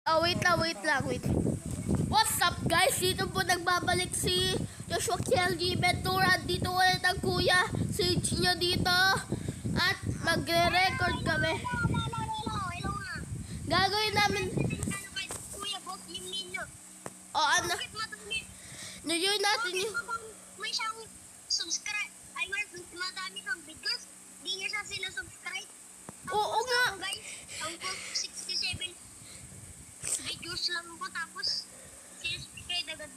Wait lang. What's up guys? Dito po nagbabalik si Joshua Kielgi Ventura. Dito ulit ang kuya Sage nyo dito. At magre-record kami. Gagawin namin. O ano? Najoin natin yung... May siyang subscribe. Ay, madami kang videos. Di niya siya sinasubscribe. Oo nga. Guys, ang 67 videos lang po. Tapos, sinasubscribe agad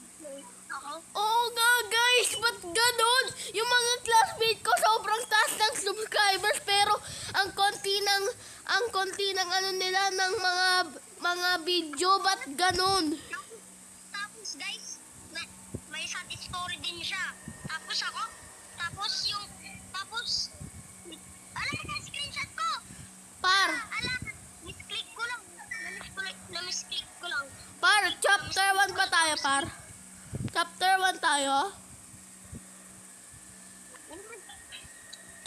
ako. Oo nga guys. Ba't ganun? Yung mga classmate ko sobrang taas ng subscribers. Pero ang konti ng ano nila ng mga video. Ba't ganun? Tapos, guys, may sad story din siya. Tapos ako, ala na screenshot ko. Par, Misclick ko lang. Na-misclick ko lang. chapter 1 ba tayo, par? Chapter 1 tayo?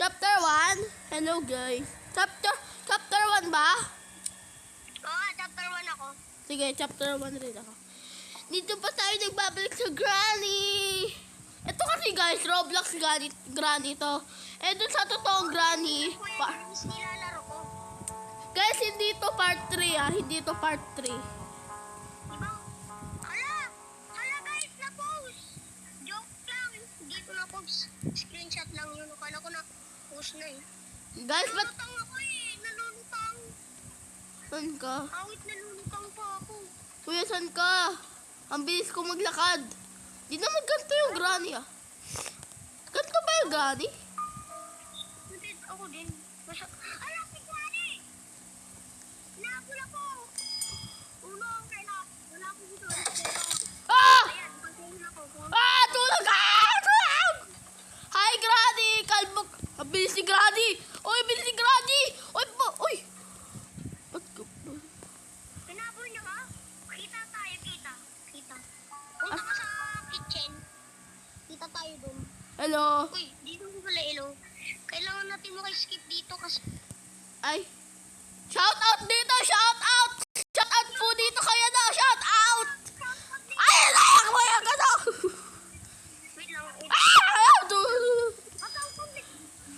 Chapter 1? Hello, guys. Chapter 1 ba? Oo, chapter 1 ako. Sige, chapter 1 rin ako. Dito pa tayo nagbabalik sa Granny. Ito kasi, guys, Roblox Granny to. Dun sa totoong Granny. Games nilalaro ko. Guys, hindi to part 3, Hindi to part 3. Diba? Hala guys, na-post. Joke lang. Hindi ko na-post. Screenshot lang yun. Akala ko na-post na eh. Guys, ba't... Nalulutang ako eh. Nalulutang. Saan ka? Awit, nalulutang pa ako. Kuya, saan ka? Ang bilis ko maglakad. Di naman ganito yung Granny, Ganito ba yung Granny? Hindi, ako din. Ala, si Granny! Nahabol ako. Uno, wala ako dito. Ah! Ayan, pagkain ako. Tulog ka! Tulog! Hi, Granny! Kalbo... Ang bilis ni Granny! Uy, bilis ni Granny! Uy! Ba't ka ba? Pinabol niya ka? Kita tayo, kita. Punta ka sa kitchen. Kita tayo dun. Hello? Uy, dito mo pala ilo. Kailangan natin skip dito kasi... Ay. Shout out dito! Shout out! Shout out po dito kayo na! Shout out! Ay! Nayak mo yan ka to! Wait lang.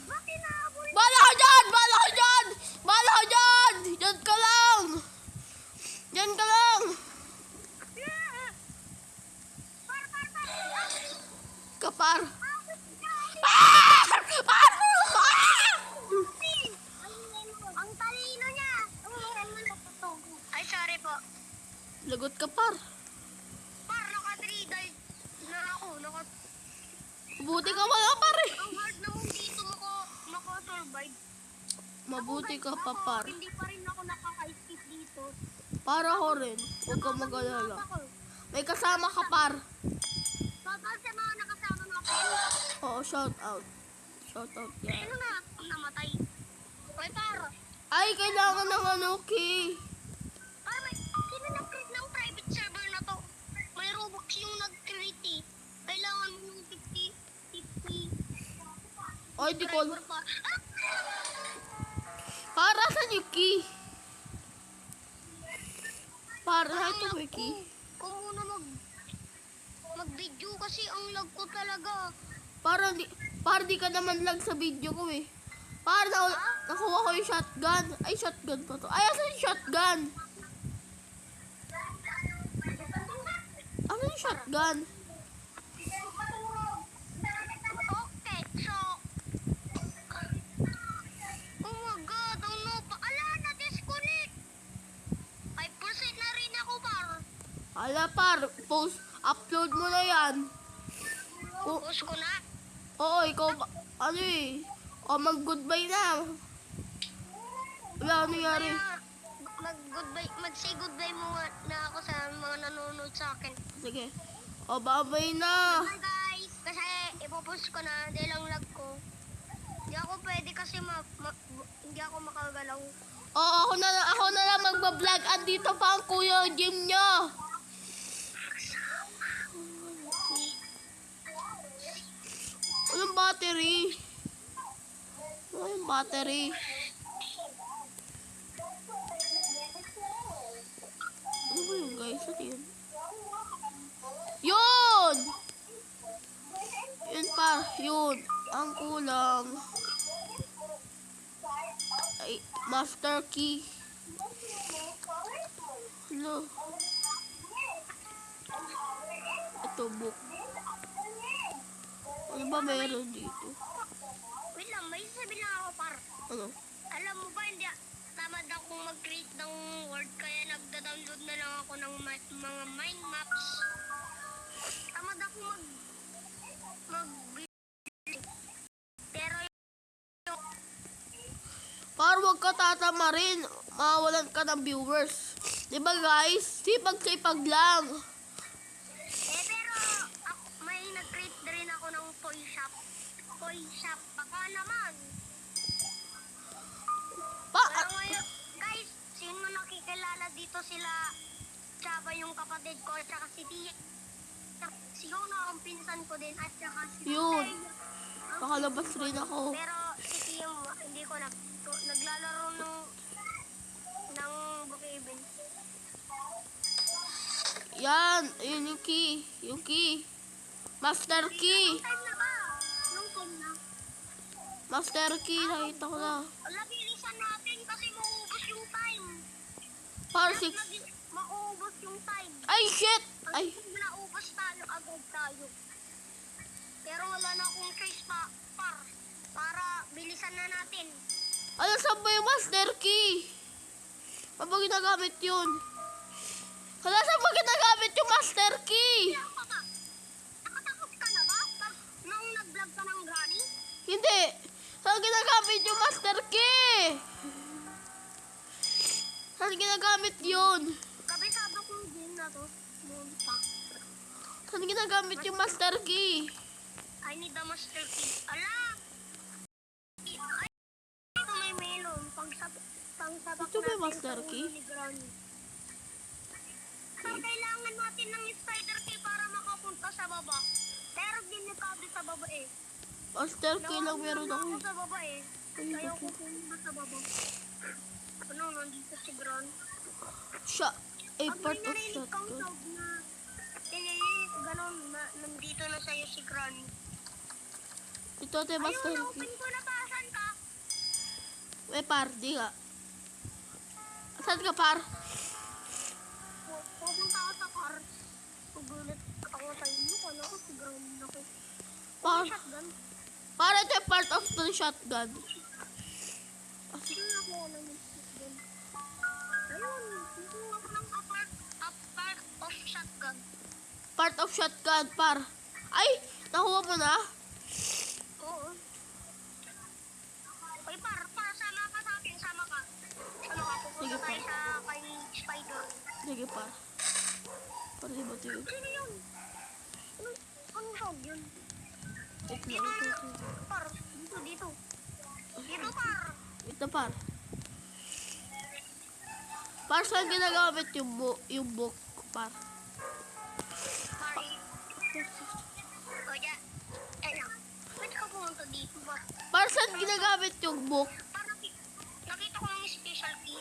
Ba't inaabol? Bala ka dyan! Diyan ka lang! Kapar! Ang talino niya. Ay, sorry po. Lagot ka, par. Naka-3 dive na ako. Mabuti ka wala, pare. Ang hard naman dito maka-survive. Mabuti ka pa, par. Hindi pa rin ako nakaka-escape dito. Para ko rin. Huwag ka mag-alala. May kasama ka, par. Total sa mga nakasama natin. Oo, shout out. Shout out yan. Sino na namatay? Ay, para. Ay, kailangan ng key. Sino nag-create ng private server na to? May Robux yung nag-create eh. Kailangan mo yung 50. Ay, di ko. Driver pa. Para saan yung key? Para ito may key. Kung muna mag-video kasi ang lag ko talaga. Para di ka naman lag sa video ko eh. Para nakuha ko yung shotgun. Ay, shotgun pa to. Ay, asan yung shotgun? Ano yung shotgun? Okay, so... Oh my God, ano pa? Ala, na-disconnect! 5% na rin ako, par. Ala, par. Upload mo na yan. Post ko na. Oo, ikaw ba? Ano eh? O, mag-goodbye na. Wala, ano nangyari? Mag-say goodbye mo na ako sa mga nanonood sa akin. Sige. O, babay na. Bye guys! Kasi ipopost ko na dahil ang lag ko. Hindi ako pwede kasi hindi ako makagalaw. Oo, ako na lang magbablog. Andito pa ang kuya Jim nyo. Walang battery. Walang battery. par. Yun. Ang kulang. Ay, master key. Hello. Ito, book. Ano ba meron dito? Wait lang, may sasabihin lang ako, par. Ano? Alam mo ba, hindi tamad akong mag-create ng word, kaya nagda-download na lang ako ng mga mind maps. Tamad ako mag pero Par, huwag ka tatamarin. Mawalan ka ng viewers. Diba guys? Sipag-sipag lang. pero ako, may nag-create na rin ako ng toy shop. Toy shop, baka naman. Pero ngayon, guys, sino nakikilala dito sila? Chaba yung kapatid ko, at saka si Tia. Si Yona ang pinsan ko din, at saka si Yun. Tia. Nakalabas rin ako. Pero si Tia, hindi ko naglalaro ng Brookhaven. Yan. Ayun yung key. Yung key. Master key. Time na ba? Nung time na. Master key. Nakita ko na. Ala, bilisan natin kasi mauubos yung time. Par 6. Mauubos yung time. Ay, shit! Ay. Pag naubos tayo, agad tayo. Pero wala na akong choice para bilisan na natin. Ano saan ba yung master key? Saan ba ginagamit yun? Hala, saan ba ginagamit yung master key? Nakatakot ka na ba? Nung nag-vlog ka ng granny? Hindi. Saan ginagamit yung master key? Saan ginagamit yun? Kabisado kong game na to. Noon pa. Saan ginagamit yung master key? I need the master key. Ala! Ay, ito may melon. Pangsabak Ito ba yung master sa key? ulo ni Granny. Kailangan natin ng spider key para makapunta sa baba. Pero delikado sa baba eh. Master key lang meron ako. Ako sa baba eh. Ayaw ko pumunta sa baba. Ano, nandito si Gran. Siya. Ay, Pag part may of narinig kang shotgun. sound na ganon, nandito na sa'yo si Gran. Ito ate Ayun, master key. na-open ko na pa. Saan ka? Eh, par. Di nga. Saan ka, par? Pupunta ako sa car. Pagulat ako sa inyo. Kala ko si Gran na ko. Par. Shotgun. Para ito yung part of the shotgun. Sige na ako ng shotgun. Ayun, kukuha ko ng part of shotgun. Part of shotgun, par. Ay, nakuha mo na? Oo. Oy, sama ka sa akin, sama ka. Sama ka, Sige, pupunta tayo sa kay Spider. Sige, par. Para di ba ito yun? Sino yun? Anong sound yun? Wait Dito lang, ito, na, ito. par. Dito. Dito, par. Ito, par. Par, saan ginagamit yung book, par? Par. O, dyan. Ayun. Pwede ka pumunta dito, par. Par, saan ginagamit yung book? Par, nakita ko ng special key.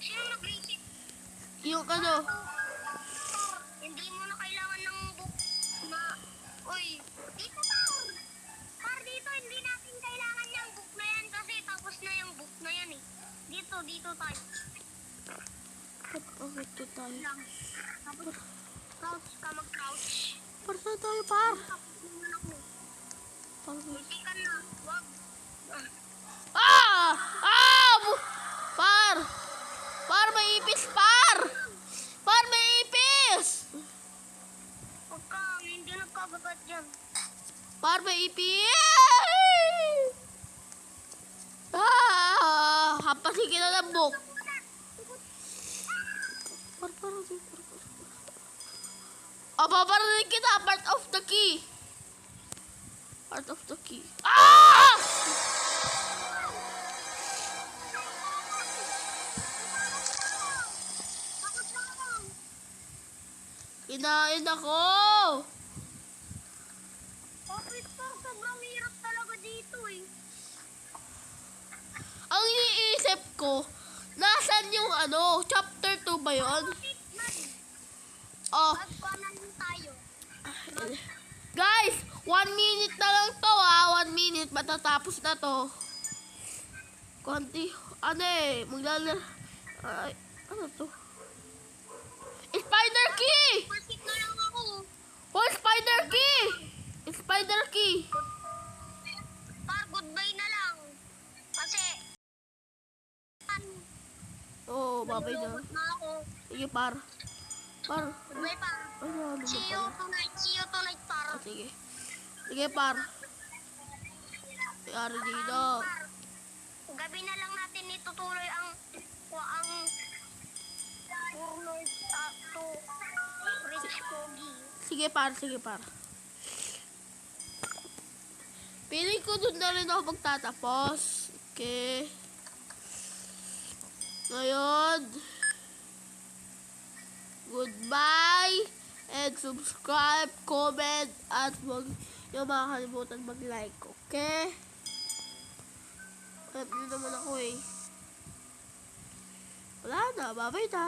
Sino nag-reset? Yung ano? Hindi mo na kailangan ng book na, uy, dito par. Par, dito, hindi natin kailangan ng book na yan kasi tapos na yung book na yan eh. Dito tayo. Oh, ito tayo. Lang. Tapos, crouch ka mag-crouch. Par, saan tayo, par? Tapos naman ako. Par, Hindi ka na, wag. ah! Ah! Par! Par, may ipis, par! Par, may ipis! Huwag ka, hindi nagkabagat dyan. Par, may ipis! Ah! Hampasin kita ng book. Par, par, par. Aba, parating kita. Part of the key. Part of the key. Ah! Bakit lang? Kinain ako. Bakit pa? Sobrang hirap talaga dito eh. Ang iniisip ko, nasan yung ano, chapter 2 ba yun? Oh, Magkanan tayo. guys, 1 minute na lang to, ha. 1 minute, matatapos na to. Konti, ano eh, ay, ano to? Spider key! Pasik na lang ako. Oh, spider key! Spider key! Par, goodbye na lang. Kasi, Oh, babay na. nalulungkot na ako. Sige, par. Par. Goodbye, par. Ano See ba you pala? tonight. See you tonight, par. Ah, sige. Sige, par. Yari dito. Par, gabi na lang natin itutuloy ang Warlord to Rich Pogi. Sige, par. Sige, par. Piling ko doon na rin ako magtatapos. Okay. Ngayon, goodbye, and subscribe, comment, at huwag niyo makakalimutan mag-like, okay? Alam niyo naman ako eh. Wala na, bye-bye na.